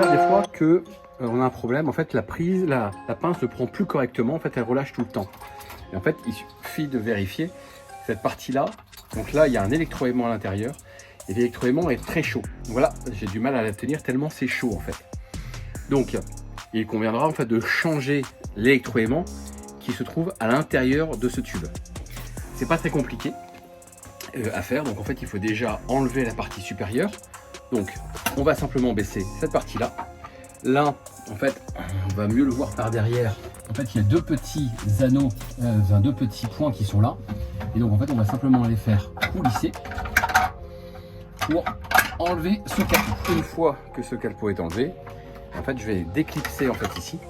s'avère des fois que on a un problème. En fait, la prise, la pince ne prend plus correctement. En fait, elle relâche tout le temps. Et en fait, il suffit de vérifier cette partie-là. Donc là, il y a un électroaimant à l'intérieur. Et l'électroaimant est très chaud. Voilà, j'ai du mal à la tenir tellement c'est chaud en fait. Donc, il conviendra en fait de changer l'électroaimant qui se trouve à l'intérieur de ce tube. C'est pas très compliqué à faire. Donc en fait, il faut déjà enlever la partie supérieure. Donc, on va simplement baisser cette partie-là. Là, en fait, on va mieux le voir par derrière. En fait, il y a deux petits anneaux, deux petits points qui sont là. Et donc, en fait, on va simplement les faire coulisser pour enlever ce capot. Une fois que ce capot est enlevé, en fait, je vais déclipser en fait ici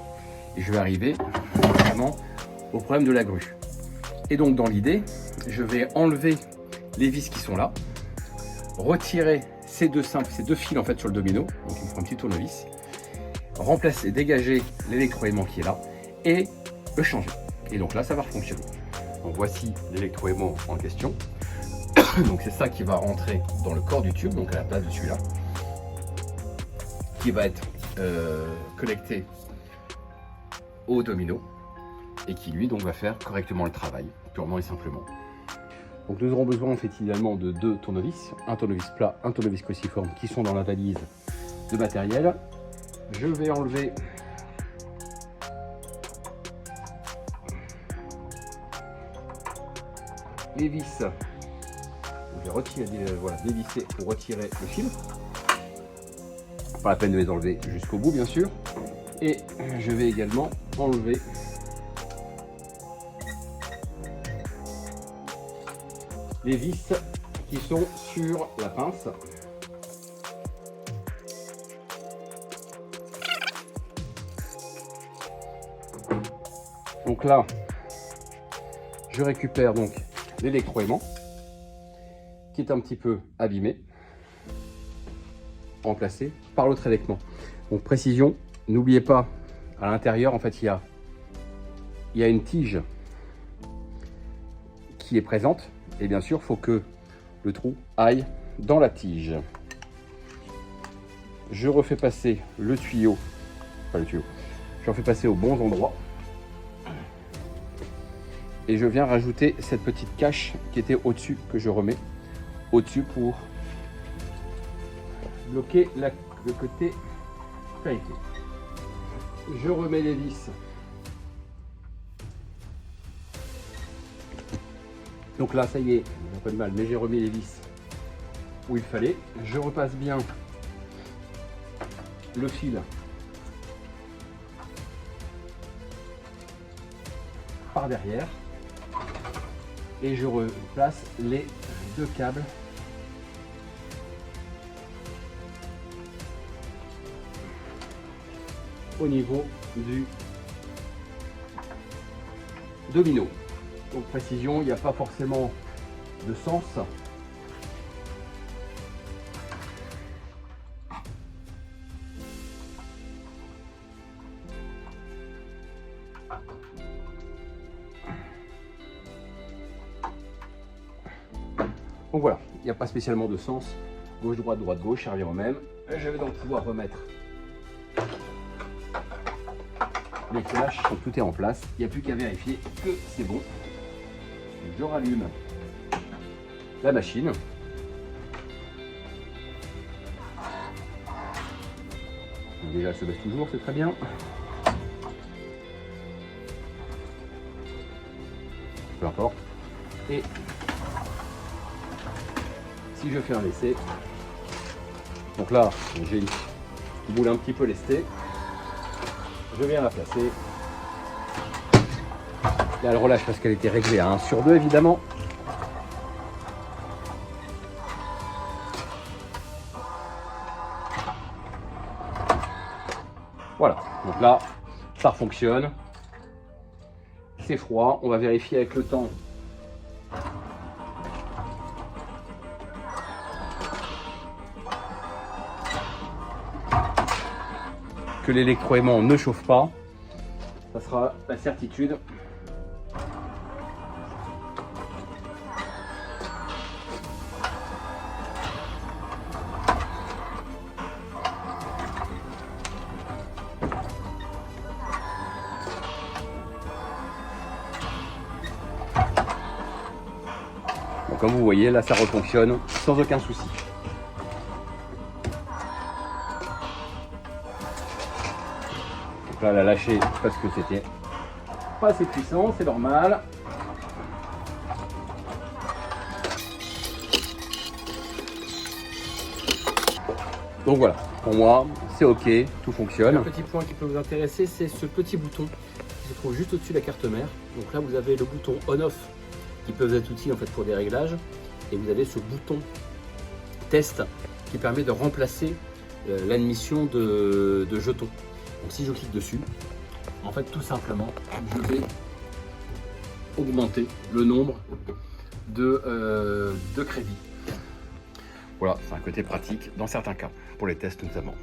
et je vais arriver vraiment au problème de la grue. Et donc, dans l'idée, je vais enlever les vis qui sont là, retirer ces deux fils en fait sur le domino, donc il me faut un petit tournevis, remplacer, dégager l'électroaimant qui est là et le changer. Et donc là, ça va fonctionner. Donc voici l'électroaimant en question. Donc c'est ça qui va rentrer dans le corps du tube, donc à la place de celui-là, qui va être connecté au domino et qui lui donc va faire correctement le travail, purement et simplement. Donc nous aurons besoin en fait idéalement de deux tournevis, un tournevis plat, un tournevis cruciforme qui sont dans la valise de matériel. Je vais enlever les vis. Je vais retirer, voilà, dévisser pour retirer le fil. Pas la peine de les enlever jusqu'au bout bien sûr. Et je vais également enlever les vis qui sont sur la pince. Donc là, je récupère donc l'électroaimant qui est un petit peu abîmé, remplacé par l'autre électroaimant. Donc précision, n'oubliez pas, à l'intérieur en fait il y a une tige qui est présente et bien sûr il faut que le trou aille dans la tige. Je refais passer le tuyau, je refais passer au bon endroit. Et je viens rajouter cette petite cache qui était au-dessus, que je remets au-dessus pour bloquer le côté qualité. Je remets les vis. Donc là, ça y est, j'ai un peu de mal, mais j'ai remis les vis où il fallait. Je repasse bien le fil par derrière. Et je replace les deux câbles au niveau du domino. Donc précision, il n'y a pas forcément de sens. Donc voilà, il n'y a pas spécialement de sens. Gauche-droite, droite-gauche, ça revient au même. Je vais donc pouvoir remettre les flashs, donc tout est en place. Il n'y a plus qu'à vérifier que c'est bon. Donc je rallume la machine. Donc déjà, elle se baisse toujours, c'est très bien. Peu importe. Et si je fais un essai, donc là j'ai une boule un petit peu lestée, je viens la placer. Là elle relâche parce qu'elle était réglée à 1/2 évidemment. Voilà, donc là ça fonctionne, c'est froid, on va vérifier avec le temps. Que l'électroaimant ne chauffe pas, ça sera la certitude. comme vous voyez, là ça refonctionne sans aucun souci. Donc là, elle a lâché parce que c'était pas assez puissant, c'est normal. Donc voilà, pour moi, c'est ok, tout fonctionne. Un petit point qui peut vous intéresser, c'est ce petit bouton qui se trouve juste au-dessus de la carte mère. Donc là, vous avez le bouton on-off qui peut être utile en fait pour des réglages. Et vous avez ce bouton test qui permet de remplacer l'admission de jetons. Donc si je clique dessus, en fait tout simplement, je vais augmenter le nombre de crédits. Voilà, c'est un côté pratique dans certains cas, pour les tests notamment.